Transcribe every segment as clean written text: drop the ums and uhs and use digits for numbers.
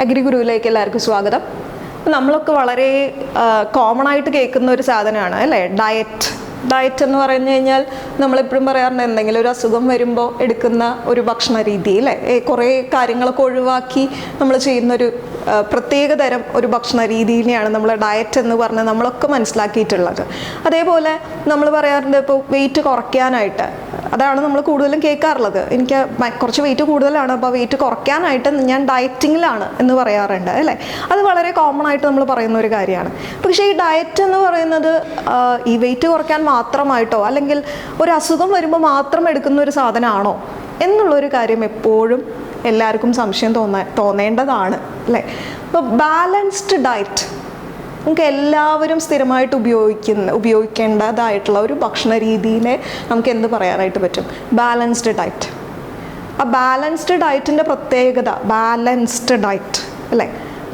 Agri ഗുരുവിലേക്ക് എല്ലാവർക്കും സ്വാഗതം. നമ്മളൊക്കെ വളരെ കോമൺ ആയിട്ട് കേൾക്കുന്ന ഒരു സാധനമാണ് അല്ലേ, ഡയറ്റ് എന്ന് പറഞ്ഞു കഴിഞ്ഞാൽ നമ്മളെപ്പോഴും പറയാറുണ്ട് എന്തെങ്കിലും ഒരു അസുഖം വരുമ്പോൾ എടുക്കുന്ന ഒരു ഭക്ഷണ രീതി അല്ലേ, കുറേ കാര്യങ്ങളൊക്കെ ഒഴിവാക്കി നമ്മൾ ചെയ്യുന്നൊരു പ്രത്യേക തരം ഒരു ഭക്ഷണ രീതിനെയാണ് നമ്മൾ ഡയറ്റ് എന്ന് പറഞ്ഞ് നമ്മളൊക്കെ മനസ്സിലാക്കിയിട്ടുള്ളത്. അതേപോലെ നമ്മൾ പറയാറുണ്ട് ഇപ്പോൾ വെയിറ്റ് കുറയ്ക്കാനായിട്ട്, അതാണ് നമ്മൾ കൂടുതലും കേൾക്കാറുള്ളത്. എനിക്ക് കുറച്ച് വെയിറ്റ് കൂടുതലാണ്, അപ്പോൾ വെയിറ്റ് കുറയ്ക്കാനായിട്ട് ഞാൻ ഡയറ്റിങ്ങിലാണ് എന്ന് പറയാറുണ്ട് അല്ലേ. അത് വളരെ കോമൺ ആയിട്ട് നമ്മൾ പറയുന്ന ഒരു കാര്യമാണ്. പക്ഷേ ഈ ഡയറ്റ് എന്ന് പറയുന്നത് ഈ വെയിറ്റ് കുറയ്ക്കാൻ മാത്രമായിട്ടോ അല്ലെങ്കിൽ ഒരു അസുഖം വരുമ്പോൾ മാത്രം എടുക്കുന്ന ഒരു സാധനമാണോ എന്നുള്ളൊരു കാര്യം എപ്പോഴും എല്ലാവർക്കും സംശയം തോന്നേണ്ടതാണ് അല്ലേ. അപ്പോൾ ബാലൻസ്ഡ് ഡയറ്റ് നമുക്ക് എല്ലാവരും സ്ഥിരമായിട്ട് ഉപയോഗിക്കേണ്ടതായിട്ടുള്ള ഒരു ഭക്ഷണ രീതിയെ നമുക്ക് എന്ത് പറയാനായിട്ട് പറ്റും? Balanced diet. ആ ബാലൻസ്ഡ് ഡയറ്റിൻ്റെ പ്രത്യേകത, ബാലൻസ്ഡ് ഡയറ്റ് അല്ലേ.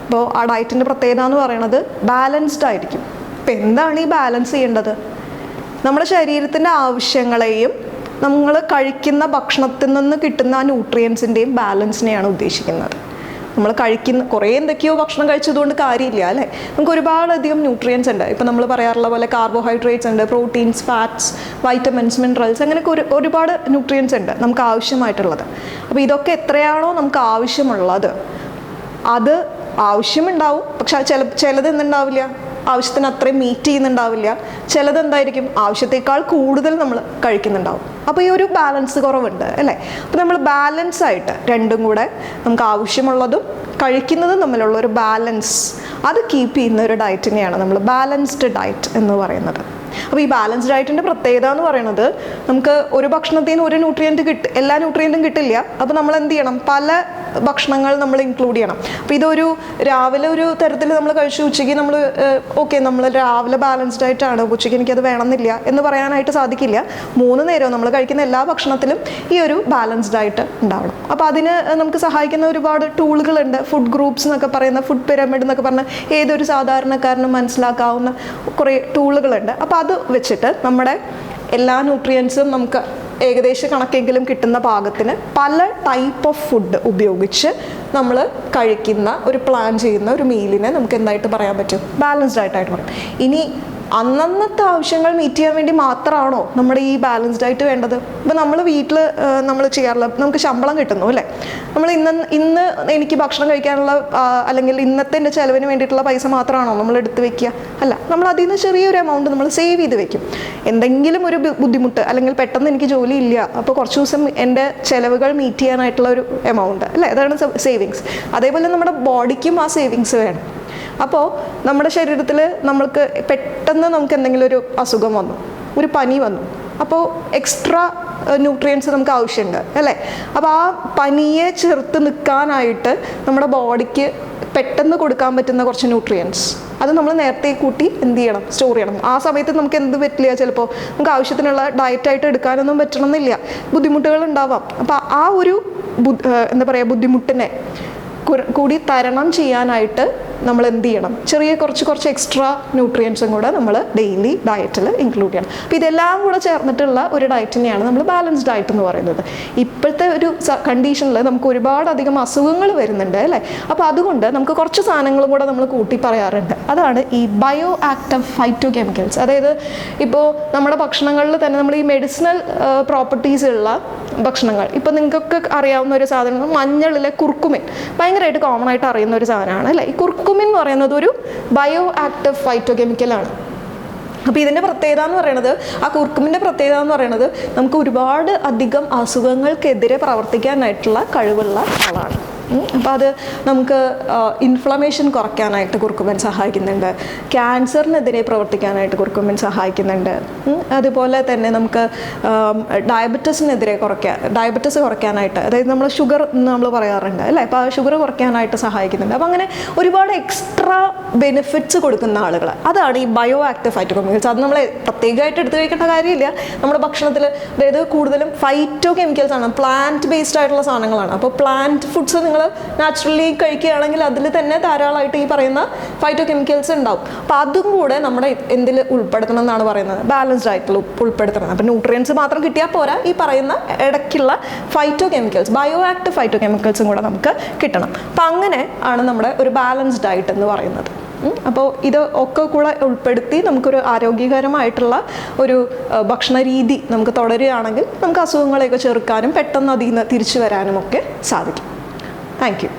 അപ്പോൾ ആ ഡയറ്റിൻ്റെ പ്രത്യേകത എന്ന് പറയുന്നത് ബാലൻസ്ഡ് ആയിരിക്കും. അപ്പോൾ എന്താണ് ഈ ബാലൻസ് ചെയ്യേണ്ടത്? നമ്മുടെ ശരീരത്തിൻ്റെ ആവശ്യങ്ങളെയും നമ്മൾ കഴിക്കുന്ന ഭക്ഷണത്തിൽ നിന്ന് കിട്ടുന്ന ആ ന്യൂട്രിയൻസിൻ്റെയും ബാലൻസിനെയാണ് ഉദ്ദേശിക്കുന്നത്. നമ്മൾ കഴിക്കുന്ന കുറേ എന്തൊക്കെയോ ഭക്ഷണം കഴിച്ചതുകൊണ്ട് കാര്യമില്ല അല്ലേ. നമുക്ക് ഒരുപാടധികം ന്യൂട്രിയൻസ് ഉണ്ട്. ഇപ്പം നമ്മൾ പറയാറുള്ള പോലെ കാർബോഹൈഡ്രേറ്റ്സ് ഉണ്ട്, പ്രോട്ടീൻസ്, ഫാറ്റ്സ്, വൈറ്റമിൻസ്, മിനറൽസ്, അങ്ങനെയൊക്കെ ഒരുപാട് ന്യൂട്രിയൻസ് ഉണ്ട് നമുക്ക് ആവശ്യമായിട്ടുള്ളത്. അപ്പോൾ ഇതൊക്കെ എത്രയാണോ നമുക്ക് ആവശ്യമുള്ളത് അത് ആവശ്യമുണ്ടാവും. പക്ഷെ ചിലത് എന്തുണ്ടാവില്ല, ആവശ്യത്തിന് അത്രയും മീറ്റ് ചെയ്യുന്നുണ്ടാവില്ല. ചിലത് എന്തായിരിക്കും, ആവശ്യത്തേക്കാൾ കൂടുതൽ നമ്മൾ കഴിക്കുന്നുണ്ടാവും. അപ്പോൾ ഈ ഒരു ബാലൻസ് കുറവുണ്ട് അല്ലേ. അപ്പോൾ നമ്മൾ ബാലൻസ് ആയിട്ട് രണ്ടും കൂടെ നമുക്ക് ആവശ്യമുള്ളതും കഴിക്കുന്നതും തമ്മിലുള്ള ഒരു ബാലൻസ് അത് കീപ്പ് ചെയ്യുന്ന ഒരു ഡയറ്റിനെയാണ് നമ്മൾ ബാലൻസ്ഡ് ഡയറ്റ് എന്ന് പറയുന്നത്. അപ്പോൾ ഈ ബാലൻസ്ഡ് ഡയറ്റിൻ്റെ പ്രത്യേകത എന്ന് പറയുന്നത് നമുക്ക് ഒരു ഭക്ഷണത്തിൽ നിന്ന് ഒരു എല്ലാ ന്യൂട്രിയൻറ്റും കിട്ടില്ല. അപ്പോൾ നമ്മൾ എന്ത് ചെയ്യണം, പല ഭക്ഷണങ്ങൾ നമ്മൾ ഇൻക്ലൂഡ് ചെയ്യണം. അപ്പോൾ ഇതൊരു രാവിലെ ഒരു തരത്തിൽ നമ്മൾ കഴിച്ചു, ഉച്ചയ്ക്ക് നമ്മൾ നമ്മൾ രാവിലെ ബാലൻസ്ഡ് ആയിട്ടാണ്, ഉച്ചയ്ക്ക് എനിക്കത് വേണമെന്നില്ല എന്ന് പറയാനായിട്ട് സാധിക്കില്ല. 3 നേരവും നമ്മൾ കഴിക്കുന്ന എല്ലാ ഭക്ഷണത്തിലും ഈ ഒരു ബാലൻസ്ഡ് ആയിട്ട് ഉണ്ടാവണം. അപ്പോൾ അതിന് നമുക്ക് സഹായിക്കുന്ന ഒരുപാട് ടൂളുകളുണ്ട്. ഫുഡ് ഗ്രൂപ്പ്സ് എന്നൊക്കെ പറയുന്ന, ഫുഡ് പിരമിഡ് എന്നൊക്കെ പറഞ്ഞാൽ ഏതൊരു സാധാരണക്കാരനും മനസ്സിലാക്കാവുന്ന കുറേ ടൂളുകളുണ്ട്. അപ്പോൾ അത് വെച്ചിട്ട് നമ്മുടെ എല്ലാ ന്യൂട്രിയൻസും നമുക്ക് ഏകദേശം കണക്കെങ്കിലും കിട്ടുന്ന പാകത്തിന് പല ടൈപ്പ് ഓഫ് ഫുഡ് ഉപയോഗിച്ച് നമ്മൾ കഴിക്കുന്ന ഒരു പ്ലാൻ ചെയ്യുന്ന ഒരു മീലിനെ നമുക്ക് എന്തായിട്ട് പറയാൻ പറ്റും? ബാലൻസ്ഡ് ആയിട്ടായിട്ട് പറയും. ഇനി അന്നന്നത്തെ ആവശ്യങ്ങൾ മീറ്റ് ചെയ്യാൻ വേണ്ടി മാത്രമാണോ നമ്മുടെ ഈ ബാലൻസ്ഡ് ഡയറ്റ് വേണ്ടത്? ഇപ്പം നമ്മൾ വീട്ടിൽ നമ്മൾ ചെയ്യാറില്ല, നമുക്ക് ശമ്പളം കിട്ടുന്നു അല്ലേ, നമ്മൾ ഇന്ന് എനിക്ക് ഭക്ഷണം കഴിക്കാനുള്ള അല്ലെങ്കിൽ ഇന്നത്തെ എൻ്റെ ചിലവിന് വേണ്ടിയിട്ടുള്ള പൈസ മാത്രമാണോ നമ്മൾ എടുത്ത് വെക്കുക? അല്ല, നമ്മൾ അതിൽ നിന്ന് ചെറിയൊരു എമൗണ്ട് നമ്മൾ സേവ് ചെയ്ത് വെക്കും. എന്തെങ്കിലും ഒരു ബുദ്ധിമുട്ട് അല്ലെങ്കിൽ പെട്ടെന്ന് എനിക്ക് ജോലി ഇല്ല, അപ്പോൾ കുറച്ച് ദിവസം എൻ്റെ ചിലവുകൾ മീറ്റ് ചെയ്യാനായിട്ടുള്ള ഒരു എമൗണ്ട് അല്ലേ, അതാണ് സേവിങ്സ്. അതേപോലെ നമ്മുടെ ബോഡിക്കും ആ സേവിങ്സ് വേണം. അപ്പോൾ നമ്മുടെ ശരീരത്തിൽ നമുക്ക് പെട്ടെന്ന് നമുക്ക് എന്തെങ്കിലും ഒരു അസുഖം വന്നു, ഒരു പനി വന്നു, അപ്പോൾ എക്സ്ട്രാ ന്യൂട്രിയൻസ് നമുക്ക് ആവശ്യമുണ്ട് അല്ലേ. അപ്പോൾ ആ പനിയെ ചെറുത്ത് നിൽക്കാനായിട്ട് നമ്മുടെ ബോഡിക്ക് പെട്ടെന്ന് കൊടുക്കാൻ പറ്റുന്ന കുറച്ച് ന്യൂട്രിയൻസ് അത് നമ്മൾ നേരത്തെ കൂട്ടി എന്ത് ചെയ്യണം, സ്റ്റോർ ചെയ്യണം. ആ സമയത്ത് നമുക്ക് എന്ത് പറ്റില്ല, ചിലപ്പോൾ നമുക്ക് ആവശ്യത്തിനുള്ള ഡയറ്റായിട്ട് എടുക്കാനൊന്നും പറ്റണമെന്നില്ല, ബുദ്ധിമുട്ടുകൾ ഉണ്ടാവാം. അപ്പോൾ ആ ഒരു ബുദ്ധിമുട്ടിനെ കൂടി തരണം ചെയ്യാനായിട്ട് നമ്മൾ എന്ത് ചെയ്യണം, കുറച്ച് എക്സ്ട്രാ ന്യൂട്രിയൻസും കൂടെ നമ്മൾ ഡെയിലി ഡയറ്റിൽ ഇൻക്ലൂഡ് ചെയ്യണം. അപ്പോൾ ഇതെല്ലാം കൂടെ ചേർന്നിട്ടുള്ള ഒരു ഡയറ്റിനെയാണ് നമ്മൾ ബാലൻസ്ഡ് ഡയറ്റ് എന്ന് പറയുന്നത്. ഇപ്പോഴത്തെ ഒരു കണ്ടീഷനിൽ നമുക്ക് ഒരുപാടധികം അസുഖങ്ങൾ വരുന്നുണ്ട് അല്ലേ. അപ്പോൾ അതുകൊണ്ട് നമുക്ക് കുറച്ച് സാധനങ്ങളും കൂടെ നമ്മൾ കൂട്ടി പറയാറുണ്ട്. അതാണ് ഈ ബയോ ആക്റ്റീവ് ഫൈറ്റോ കെമിക്കൽസ്. അതായത് ഇപ്പോൾ നമ്മുടെ ഭക്ഷണങ്ങളിൽ തന്നെ നമ്മൾ ഈ മെഡിസിനൽ പ്രോപ്പർട്ടീസ് ഉള്ള ഭക്ഷണങ്ങൾ, ഇപ്പോൾ നിങ്ങൾക്കൊക്കെ അറിയാവുന്ന ഒരു സാധനം മഞ്ഞളിലെ കുർക്കുമിൻ, ഭയങ്കരമായിട്ട് കോമൺ ആയിട്ട് അറിയുന്ന ഒരു സാധനമാണ് അല്ലേ. ഈ കുർക്കുമിൻ എന്ന് പറയുന്നത് ഒരു ബയോ ആക്റ്റീവ് ഫൈറ്റോ കെമിക്കലാണ്. അപ്പോൾ ഇതിൻ്റെ പ്രത്യേകത എന്ന് പറയുന്നത്, ആ കുർക്കുമിൻ്റെ പ്രത്യേകത എന്ന് പറയുന്നത് നമുക്ക് ഒരുപാട് അധികം അസുഖങ്ങൾക്കെതിരെ പ്രവർത്തിക്കാനായിട്ടുള്ള കഴിവുള്ള ആളാണ്. അപ്പോൾ അത് നമുക്ക് ഇൻഫ്ലമേഷൻ കുറയ്ക്കാനായിട്ട് കുർക്കുമിൻ സഹായിക്കുന്നുണ്ട്, ക്യാൻസറിനെതിരെ പ്രവർത്തിക്കാനായിട്ട് കുർക്കുമിൻ സഹായിക്കുന്നുണ്ട്. അതുപോലെ തന്നെ നമുക്ക് ഡയബറ്റിസ് കുറയ്ക്കാനായിട്ട്, അതായത് നമ്മൾ ഷുഗർ എന്ന് നമ്മൾ പറയാറുണ്ട് അല്ലേ, അപ്പോൾ ആ ഷുഗർ കുറയ്ക്കാനായിട്ട് സഹായിക്കുന്നുണ്ട്. അപ്പോൾ അങ്ങനെ ഒരുപാട് എക്സ്ട്രാ ബെനിഫിറ്റ്സ് കൊടുക്കുന്ന ആളുകൾ, അതാണ് ഈ ബയോ ആക്റ്റീവ് ഫൈറ്റോ കെമിക്കൽസ്. അത് നമ്മൾ പ്രത്യേകമായിട്ട് എടുത്ത് കഴിക്കേണ്ട കാര്യമില്ല. നമ്മുടെ ഭക്ഷണത്തിൽ അതായത് കൂടുതലും ഫൈറ്റോ കെമിക്കൽസ് ആണ്, പ്ലാന്റ് ബേസ്ഡ് ആയിട്ടുള്ള സാധനങ്ങളാണ്. അപ്പോൾ പ്ലാന്റ് ഫുഡ്സ് നിങ്ങൾ നാച്ചുറലി കഴിക്കുകയാണെങ്കിൽ അതിൽ തന്നെ ധാരാളമായിട്ട് ഈ പറയുന്ന ഫൈറ്റോ കെമിക്കൽസ് ഉണ്ടാവും. അപ്പോൾ അതും കൂടെ നമ്മുടെ എന്തിൽ ഉൾപ്പെടുത്തണം എന്നാണ് പറയുന്നത്, ബാലൻസ്ഡ് ഡയറ്റിൽ ഉൾപ്പെടുത്തണം. അപ്പോൾ ന്യൂട്രിയൻസ് മാത്രം കിട്ടിയാൽ പോരാ, ഈ പറയുന്ന ഇടയ്ക്കുള്ള ഫൈറ്റോ കെമിക്കൽസ്, ബയോ ആക്റ്റീവ് ഫൈറ്റോ കെമിക്കൽസും കൂടെ നമുക്ക് കിട്ടണം. അപ്പം അങ്ങനെ ആണ് നമ്മുടെ ഒരു ബാലൻസ്ഡ് ഡയറ്റ് എന്ന് പറയുന്നത്. അപ്പോൾ ഇത് ഒക്കെ കൂടെ ഉൾപ്പെടുത്തി നമുക്കൊരു ആരോഗ്യകരമായിട്ടുള്ള ഒരു ഭക്ഷണ രീതി നമുക്ക് തുടരുകയാണെങ്കിൽ നമുക്ക് അസുഖങ്ങളെയൊക്കെ ചെറുക്കാനും പെട്ടെന്ന് അതിൽ നിന്ന് തിരിച്ചു വരാനും ഒക്കെ സാധിക്കും. Thank you.